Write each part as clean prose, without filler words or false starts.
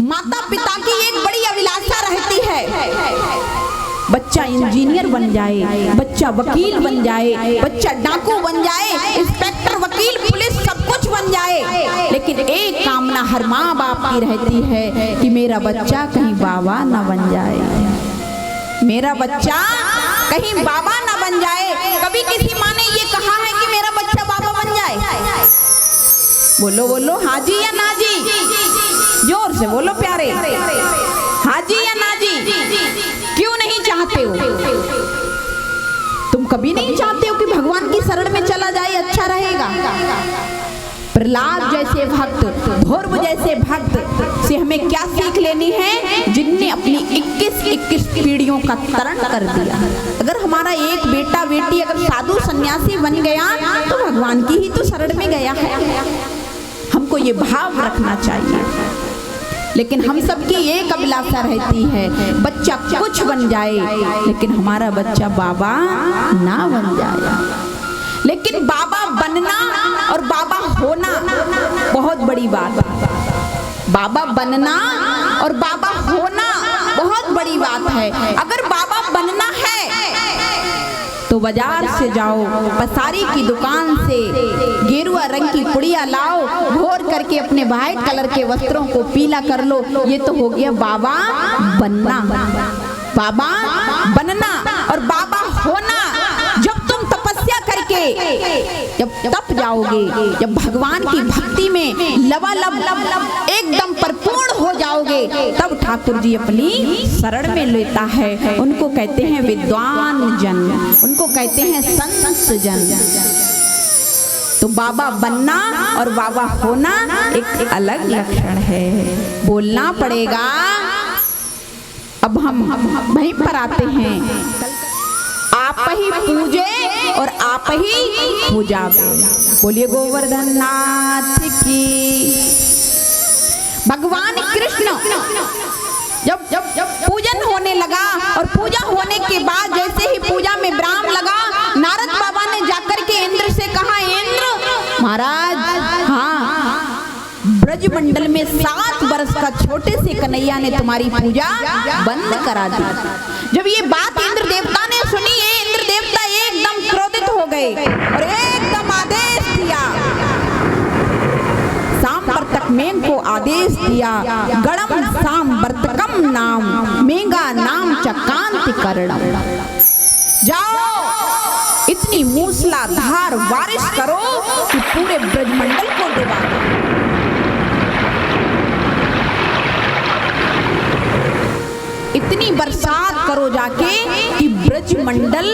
माता पिता की एक बड़ी अभिलाषा रहती है, बच्चा इंजीनियर बन जाए, बच्चा वकील बन जाए, बच्चा डाकू बन जाए, इंस्पेक्टर, वकील, पुलिस सब कुछ बन जाए। लेकिन एक कामना हर माँ बाप की रहती है कि मेरा बच्चा कहीं बाबा ना बन जाए, मेरा बच्चा कहीं बाबा ना बन जाए। कभी किसी माँ ने ये कहा है कि मेरा बच्चा बाबा बन जाए? बोलो बोलो, हाँ जी या ना जी? जोर से बोलो प्यारे, हाँ जी या ना जी? क्यों नहीं चाहते हो? तुम कभी नहीं चाहते हो कि भगवान की शरण में चला जाए, अच्छा रहेगा? प्रहलाद जैसे भक्त, ध्रुव जैसे भक्त से हमें क्या सीख लेनी है, जिनने अपनी 21 पीढ़ियों का तरण कर दिया। अगर हमारा एक बेटा बेटी अगर साधु सन्यासी बन गया तो भगवान की ही तो शरण में गया है। हमको ये भाव रखना चाहिए। लेकिन हम सबकी एक अभिलाषा रहती है, बच्चा कुछ बन जाए लेकिन हमारा बच्चा बाबा ना बन जाए। लेकिन बाबा बनना और बाबा होना बहुत बड़ी बात है। बाबा बनना और बाबा होना बहुत बड़ी बात है। अगर बाबा बनना है तो बाजार से जाओ, पसारी की दुकान से गेरुआ रंग की पुड़िया लाओ, घोर करके अपने व्हाइट कलर के वस्त्रों को पीला कर लो। ये तो हो गया बाबा बनना। बाबा बनना और बाबा होना, जब तुम तपस्या करके जब तप जाओगे, जब भगवान की भक्ति में लबालब एकदम परिपूर्ण हो जाओगे, तब ठाकुर जी अपनी शरण में लेता है। उनको कहते हैं विद्वान जन, उनको कहते हैं संत जन। तो बाबा बनना और बाबा होना एक अलग लक्षण है, बोलना पड़ेगा। अब हम वहीं पर आते हैं, आप ही पूजे और आप ही पूजावे। बोलिए गोवर्धन नाथ की। भगवान कृष्ण जब पूजन होने लगा और पूजा होने के बाद जैसे ही पूजा में विराम लगा, नारद बाबा ने जाकर के इंद्र से कहा, इंद्र महाराज, हाँ, ब्रजमंडल में 7 वर्ष का छोटे से कन्हैया ने तुम्हारी पूजा बंद करा दी। जब ये बात इंद्र देवता ने सुनी, इंद्र देवता एकदम क्रोधित हो गए और एकदम आदेश दिया, सांवर्तक मेघ को आदेश दिया, गणम सांवर्तकम नाम मेघा नाम च कांति करणम। जाओ इतनी मूसलाधार बारिश करो कि पूरे ब्रजमंडल को डुबा दो। इतनी बरसात करो जाके कि ब्रजमंडल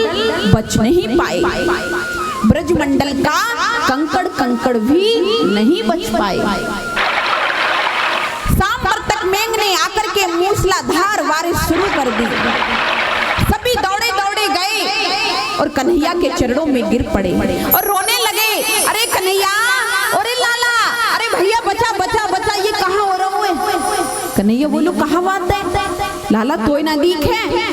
बच नहीं पाए, ब्रजमंडल का कंकड़ भी नहीं बच पाए। सांवर्तक मेघ ने आकर के मूसलाधार बारिश शुरू कर दी। सभी दौड़े दौड़े गए और कन्हैया के चरणों में गिर पड़े और रोने लगे, अरे कन्हैया, अरे लाला, अरे भैया बचा बचा बचा, ये कहाँ हो रहा है? कन्हैया बोलो, कहाँ बात है लाला, तो ना दीख है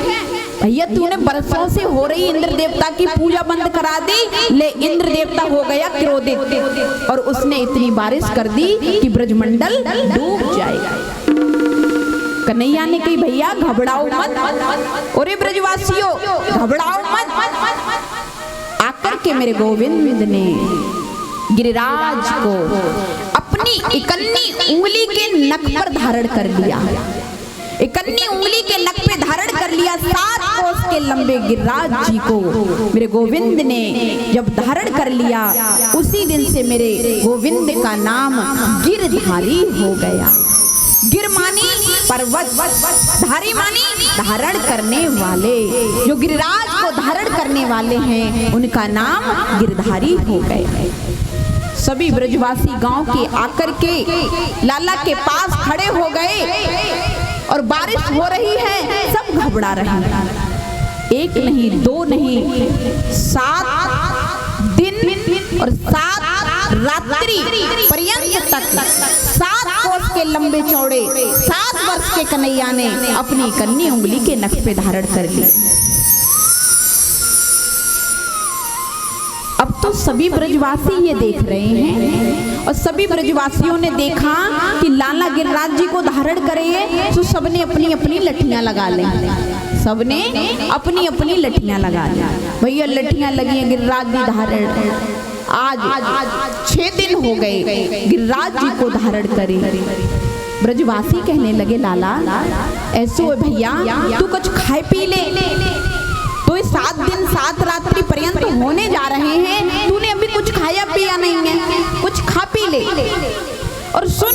भैया, तूने बरसों से हो रही इंद्र देवता की पूजा बंद करा दी। ले इंद्र देवता हो गया क्रोधित और उसने इतनी बारिश कर दी कि ब्रजमंडल डूब जाएगा। कन्हैया ने कही, भैया घबराओ मत, अरे ब्रजवासियों घबराओ मत। आकर के मेरे गोविंद ने गिरिराज को अपनी इकन्नी उंगली के नख पर धारण कर लिया, इकन्नी उंगली के नख पे धारण कर लिया। 7 कोस के लंबे गिरिराज जी को मेरे गोविंद ने जब धारण कर लिया, उसी दिन से मेरे गोविंद का नाम गिरधारी हो गया। गिर मानी पर्वत, धारी मानी धारण करने वाले। जो गिरिराज को धारण करने वाले हैं उनका नाम गिरधारी हो गए। सभी ब्रजवासी गांव के आकर के लाला के पास खड़े हो गए और बारिश हो रही है, सब घबरा रहे हैं। 1 नहीं 2 नहीं 7 दिन और 7 रात्रि पर्यंत तक 7 कोस के लंबे चौड़े 7 वर्ष के कन्हैया ने अपनी कन्नी उंगली के नख पे धारण कर ली। अब तो सभी ब्रजवासी ये देख रहे हैं और सभी ब्रजवासियों ने देखा कि लाला गिरिराज जी को धारण करे, तो सबने अपनी अपनी लठियां लगा ली, सबने अपनी अपनी लठियां लगा ली। भैया लठियां लगी हैं गिरिराज जी धारण। आज 6 दिन हो गए गिरिराज जी को धारण करे। ब्रजवासी कहने लगे लाला ऐसो है भैया, तू कुछ खाए पी ले, तो 7 दिन 7 रात्रि पर्यंत होने जा रहे हैं, तूने अभी कुछ खाया पिया नहीं है, कुछ खा पी ले। और सुन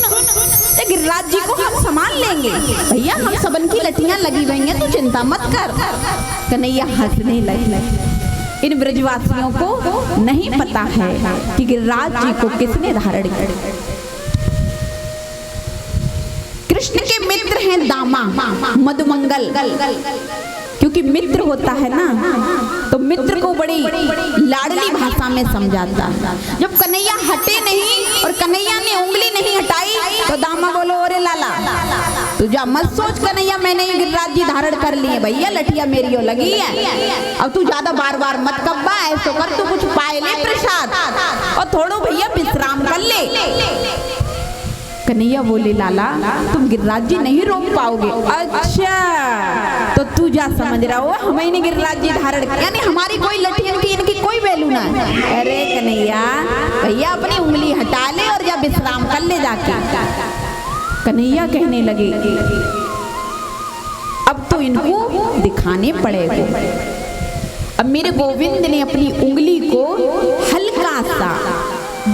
गिरिराज जी को हम संभाल लेंगे, भैया हम सबन की लठियां लगी हुई हैं, तू चिंता मत कर। कन्हैया हंसने लगे। इन ब्रजवासियों को नहीं पता है कि गिरिराज जी को किसने धारण किया। कृष्ण के मित्र हैं दामा मधुमंगल, क्योंकि मित्र होता है ना तो मित्र को बड़ी लाडली भाषा में समझाता। जब कन्हैया हटे नहीं और कन्हैया ने उंगली नहीं हटाई तो दामा बोलो अरे लाला तू जा मत सोच कन्हैया मैंने ही गिरिराज जी धारण कर लिए, भैया लठिया मेरी लगी है, अब तू ज्यादा बार बार मत कब्बा, ऐसो कर तू कुछ पाए ले प्रसाद और थोड़ो भैया विश्राम कर ले। कन्हैया बोले लाला तुम गिरिराज जी नहीं रोक पाओगे। अच्छा तो तू जा समझ रहा हो हमें नहीं गिरिराज जी धारण कर, यानी हमारी कोई लठियन की इनकी कोई वैल्यू ना है। अरे कन्हैया भैया अपनी उंगली हटा ले और जा विश्राम कर ले जाके। कन्हैया कहने लगे अब तो इनको दिखाने पड़ेगा। अब मेरे गोविंद ने अपनी उंगली को हल्का सा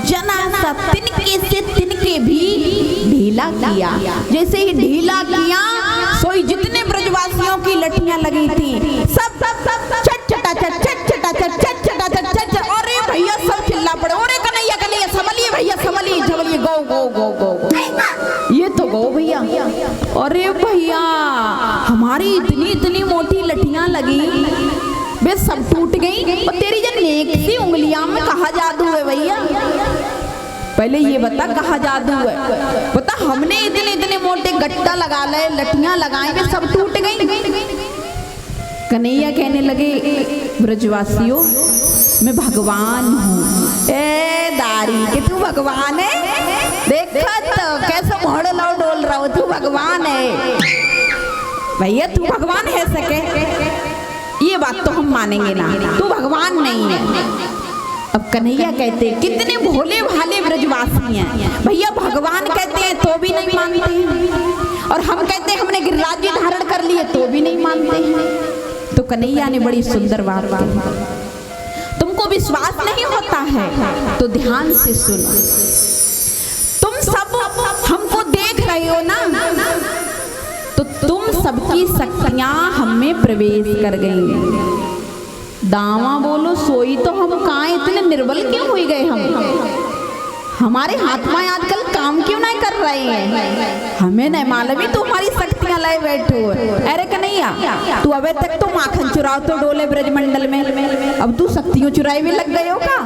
जना सा तिनके से तिनके भी ढीला किया। जैसे ही ढीला किया सोई जितने ब्रजवासियों की लठियां लगी थी सब चट चटा चट चट चटा चट चट चटा चट चट। अरे भैया सब चिल्ला पड़े, अरे कन्हैया कन्हैया संभलिए भैया संभलिए संभलिए, गो गो गो गो ये तो गो भैया। अरे भैया हमारी इतनी इतनी मोटी लठियां लगी वे सब टूट गई और तेरी जो नेक सी उंगलियां में कहा जादू है भैया, पहले ये बता कहा जादू है। बता हमने इतने इतने मोटे गट्टा लगा ले लठियां लगाए वे सब टूट गई। कन्हैया कहने लगे ब्रजवासियों मैं भगवान हूँ। ए दारी कि तू भगवान है, देखा तो कैसे मोड़ लो डोल रहा हो, तू भगवान है भैया, तू भगवान है सके ये बात तो हम मानेंगे ना, तू भगवान नहीं है। अब कन्हैया कहते कितने भोले भाले ब्रजवासी हैं भैया, भगवान कहते हैं तो भी नहीं मानते हैं, और हम कहते हैं हमने गिरिराज जी धारण कर लिए तो भी नहीं मानते हैं। तो कन्हैया ने बड़ी सुंदर बात कही, तुमको विश्वास नहीं होता है तो ध्यान से सुनो। तुम सब हमको देख रहे हो ना, तो तुम सबकी शक्तियां हम में प्रवेश कर गई। दावा बोलो सोई तो हम कहाँ इतने निर्बल क्यों हो गए, हमारे हाथ में आजकल काम क्यों नहीं कर रहे हैं, हमें नहीं मालूम ही तुम्हारी शक्तियां लाए बैठो। अरे कन्हैया तू अबे तक तो माखन चुराओ तो डोले ब्रजमंडल में, अब तू शक्तियों चुराए भी लग गए हो का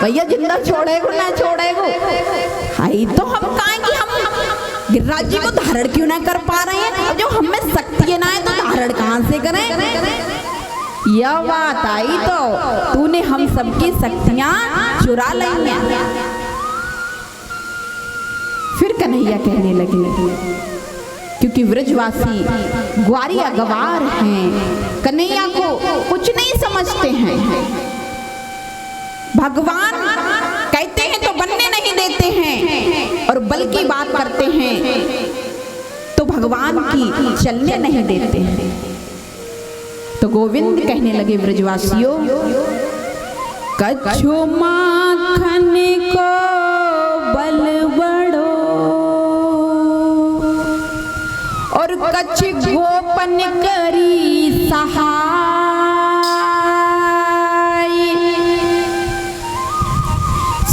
भैया, जिंदा छोड़ेगो ना छोड़ेगो। हाई तो हम कहाँ कि हम गिरिराज जी को धारण क्यों ना कर पा रहे हैं, जो हमें शक्ति ना है तो धारण कहां से करें। यह बात आई तो तूने हम सबकी शक्तियां चुरा ली हैं। फिर कन्हैया कहने लगे क्योंकि ब्रजवासी ग्वारिया गवार हैं, कन्हैया को कुछ नहीं समझते हैं। भगवान कहते हैं तो बनने नहीं देते हैं और बल की बात करते हैं तो भगवान की चलने नहीं देते हैं। तो गोविंद कहने लगे ब्रजवासियों कछु माखन को बल बड़ो और कछ गोपन करी सहाय,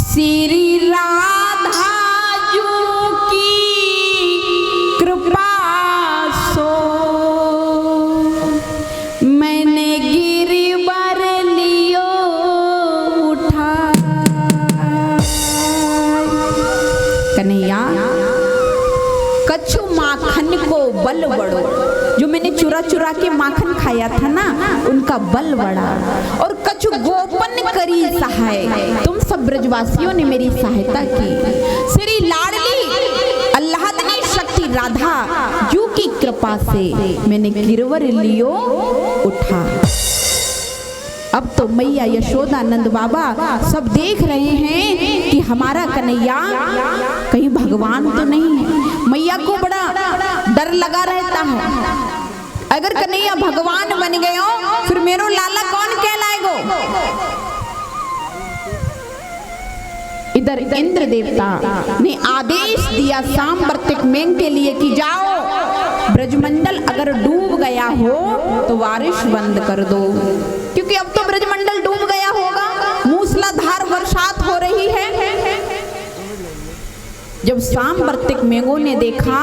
श्री राधा जू की कृपा सो मैंने गिरवर लियो उठा। कछु माखन को बल बड़ो, जो मैंने चुरा चुरा के माखन खाया था ना, उनका बल बढ़ा। और कछु गोपन करी सहाय, तुम सब ब्रजवासियों ने मेरी सहायता की। श्री लाडली अल्लाहदनी शक्ति राधा जू की कृपा से मैंने गिरवर लियो उठा। अब तो मैया यशोदानंद बाबा सब देख रहे हैं कि हमारा कन्हैया कहीं भगवान तो नहीं है। मैया को बड़ा डर लगा रहता है, अगर कन्हैया भगवान बन गए हो फिर मेरो लाला कौन कहलाएगो। इधर इंद्र देवता ने आदेश दिया सांवर्तिक मेघ के लिए कि जाओ ब्रजमंडल अगर डूब गया हो तो बारिश बंद कर दो, क्योंकि अब तो ब्रजमंडल डूब गया होगा, मूसलाधार बरसात हो रही है। जब सांवर्तिक मेघों ने देखा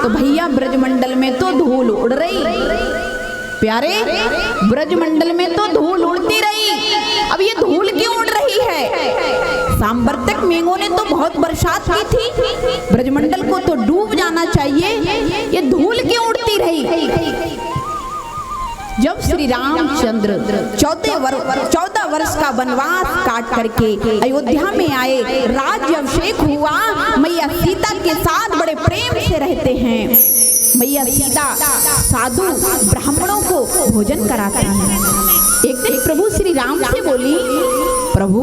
तो भैया ब्रजमंडल में तो धूल उड़ रही, प्यारे ब्रजमंडल में तो धूल उड़ती रही। अब ये धूल क्यों उड़ रही है? सांवर्तिक मेघों ने तो बहुत बरसात की थी, ब्रजमंडल को तो डूब जाना चाहिए, ये धूल क्यों उड़ती रही? जब श्री रामचंद्र 14 वर्ष का वनवास काट करके अयोध्या में आए, राज्य अभिषेक हुआ, मैया सीता के साथ बड़े प्रेम से रहते हैं। मैया सीता साधु ब्राह्मणों को भोजन कराती हैं। एक दिन प्रभु श्री राम से बोली, प्रभु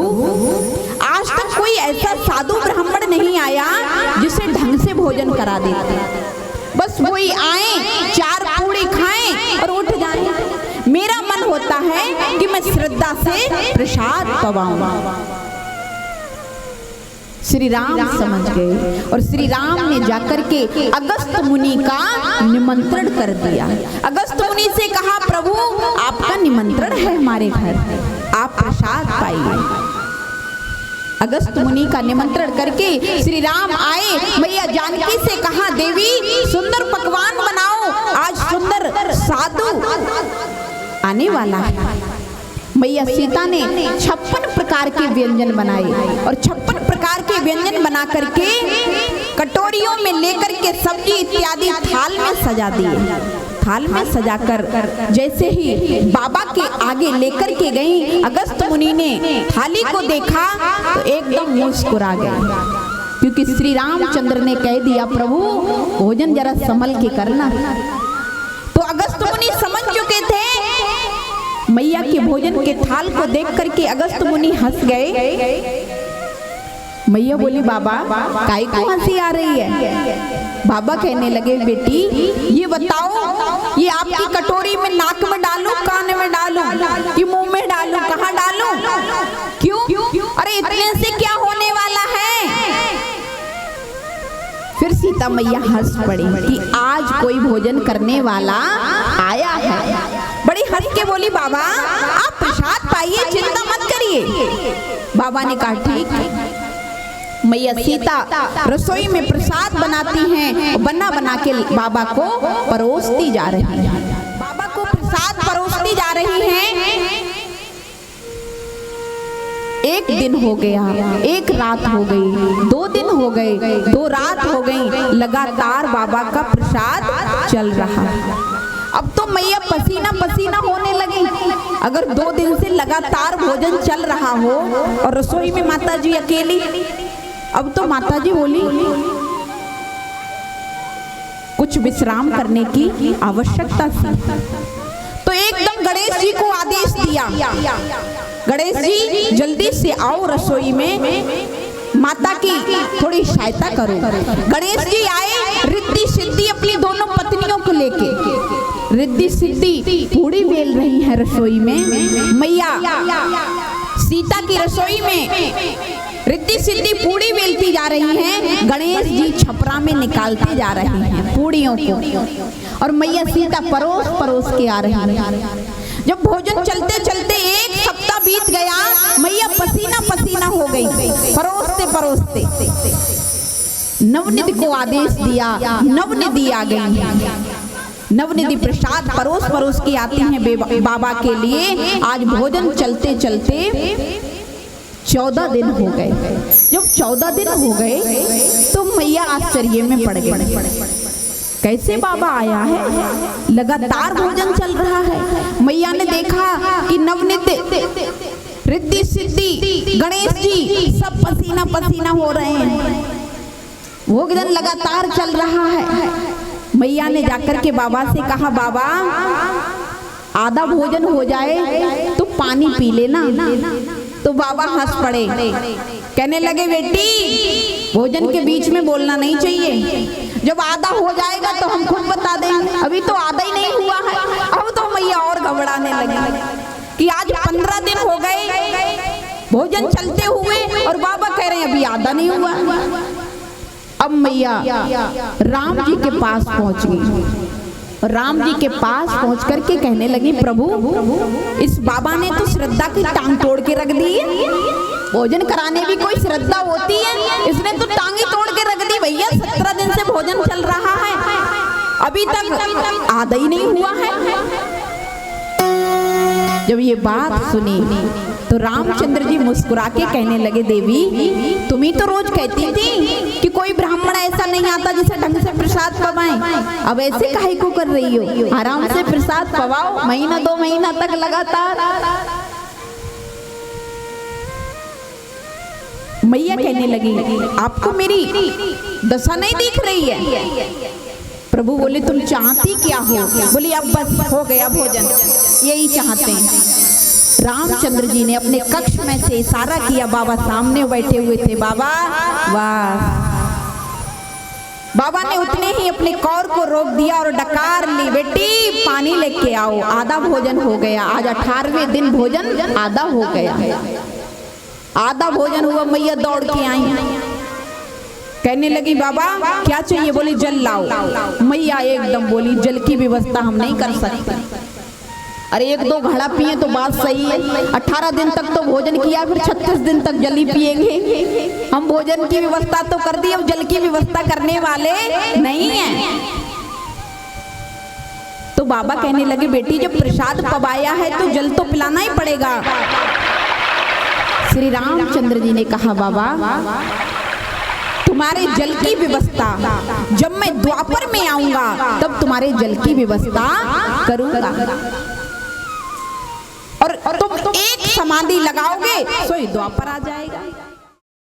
आज तक कोई ऐसा साधु ब्राह्मण नहीं आया जिसे ढंग से भोजन करा देते, बस वही आए, 4 पूड़ी खाएं और उठ जाएं। मेरा मन होता है कि मैं श्रद्धा से प्रसाद पवाऊं। श्री राम समझ गए और श्री राम ने जाकर के अगस्त मुनि का निमंत्रण कर दिया। अगस्त मुनि से कहा, प्रभु आपका निमंत्रण है हमारे घर, आप प्रसाद पाइए। अगस्त मुनि का निमंत्रण करके श्री राम आए। मैया जानकी से कहा, देवी सुंदर पकवान बनाओ, आज सुंदर साधु आने वाला है। मैया सीता ने 56 प्रकार के व्यंजन बनाए और 56 प्रकार के व्यंजन बना करके कटोरियों में लेकर के सब्जी इत्यादि थाल में सजा दिए। थाल में सजाकर जैसे ही बाबा के आगे लेकर के गई, अगस्त मुनि ने थाली को देखा तो एकदम मुस्कुरा गए, क्योंकि श्री रामचंद्र ने कह दिया, प्रभु भोजन जरा संभल के करना। तो अगस्त मुनि समझ चुके थे। मैया के भोजन के थाल को देख करके अगस्त मुनि हंस गए। मैया बोली, बाबा काहे को हंसी आ रही है? बाबा कहने लगे, बेटी ये बताओ, ये आपकी कटोरी में नाक में डालूं, कान में डालूं, कि मुंह में डालूं, कहाँ डालूं? क्यों? अरे इतने से क्या होने वाला है? फिर सीता मैया हंस पड़ी कि आज कोई भोजन करने वाला आया है। बड़ी हंस के बोली, बाबा आप प्रसाद पाइए, चिंता मत करिए। बाबा ने कहा, ठीक। मैया सीता रसोई में प्रसाद बनाती हैं, बना बना के बाबा को परोसती जा रही है। बाबा को प्रसाद परोसती जा रही हैं। एक दिन हो गया, एक रात हो गई, 2 दिन हो गए, 2 रात हो गई, लगातार बाबा का प्रसाद चल रहा है। अब तो मैया पसीना पसीना होने लगी। अगर 2 दिन से लगातार भोजन चल रहा हो और रसोई में माता जी अकेली, अब तो माता जी बोली, कुछ विश्राम करने की आवश्यकता थी। तो एकदम गणेश जी को आदेश दिया, गणेश जी जल्दी से आओ रसोई में, माता की थोड़ी सहायता करो। गणेश जी आए, रिद्धि सिद्धि अपनी दोनों पत्नियों को लेके। रिद्धि सिद्धि पूड़ी बेल रही है रसोई में। मैया सीता की रसोई में रिद्धि सिद्धि पूड़ी बेलती जा रही हैं, गणेश जी छपरा में निकालते जा रहे हैं पूड़ियों को, और मैया सीता परोस परोस के आ रही है। जब भोजन चलते चलते 1 सप्ताह बीत गया, मैया पसीना पसीना हो गई परोसते परोसते। नवनिधि को आदेश दिया, नवनिधि आ गई। नवनिधि प्रसाद परोस परोस के आती हैं बाबा के लिए। आज भोजन चलते चलते 14 दिन हो गए। जब 14 दिन हो गए तो मैया आश्चर्य में पड़ गई। कैसे बाबा आया है? लगातार भोजन चल रहा है। मैया ने देखा कि नवनित्य रिद्धि सिद्धि गणेश जी सब पसीना पसीना हो रहे हैं, भोजन लगातार चल रहा है। मैया ने जाकर के बाबा से कहा, बाबा आधा भोजन हो जाए तो पानी पी लेना। तो बाबा हंस पड़े, कहने लगे बेटी भोजन के बीच में बोलना नहीं चाहिए, जब आधा हो जाएगा तो हम खुद बता देंगे, अभी तो आधा ही नहीं हुआ है। अब तो मैया और घबराने लगी कि आज 15 दिन हो गए भोजन चलते हुए और बाबा कह रहे हैं अभी आधा नहीं हुआ। अब मैया राम जी के पास पहुंच गई। राम जी के पास पहुंच करके कहने लगी, प्रभु इस बाबा ने तो श्रद्धा की टांग तोड़ के रख दी है। भोजन कराने भी कोई श्रद्धा होती है, इसने तो टांगी तोड़ के रख दी। भैया 17 दिन से भोजन चल रहा है, अभी तक आधा ही नहीं हुआ है। जब ये बात सुनी तो रामचंद्र जी मुस्कुरा के कहने लगे, देवी तुम ही तो रोज कहती थी कि कोई ब्राह्मण ऐसा नहीं आता जिसे ढंग से प्रसाद पवाए, अब ऐसे काहे को कर रही हो? आराम से प्रसाद पवाओ, महीना 2 महीना तक लगातार। मैया कहने लगी, आपको मेरी दशा नहीं दिख रही है? प्रभु बोले, तुम चाहती क्या हो? बोली, अब बस हो गया भोजन, यही चाहते हैं। रामचंद्र जी ने अपने कक्ष में से इशारा किया, बाबा सामने बैठे हुए थे। बाबा वाह, बाबा ने उतने ही अपने कौर को रोक दिया और डकार ली, बेटी पानी लेके आओ, आधा भोजन हो गया। आज 18वें दिन भोजन आधा हो गया। आधा भोजन हुआ, मैया दौड़ के आई, कहने लगी, बाबा क्या चाहिए? बोली, जल लाओ। मैया एकदम बोली, जल की व्यवस्था हम नहीं कर सकते। अरे 1-2 घड़ा पिए तो बात सही है, 18 दिन तक तो भोजन किया, फिर 36 दिन तक जल ही पिएंगे। हम भोजन की व्यवस्था तो कर दी, अब जल की व्यवस्था करने वाले नहीं हैं। तो बाबा कहने लगे, बेटी जब प्रसाद पवाया है तो जल तो पिलाना ही पड़ेगा। श्री रामचंद्र जी ने कहा, बाबा तुम्हारे जल की व्यवस्था जब मैं द्वापर में आऊंगा तब तुम्हारे जल की व्यवस्था करूंगा, और तुम एक समाधि लगाओगे सो द्वापर आ जाएगा।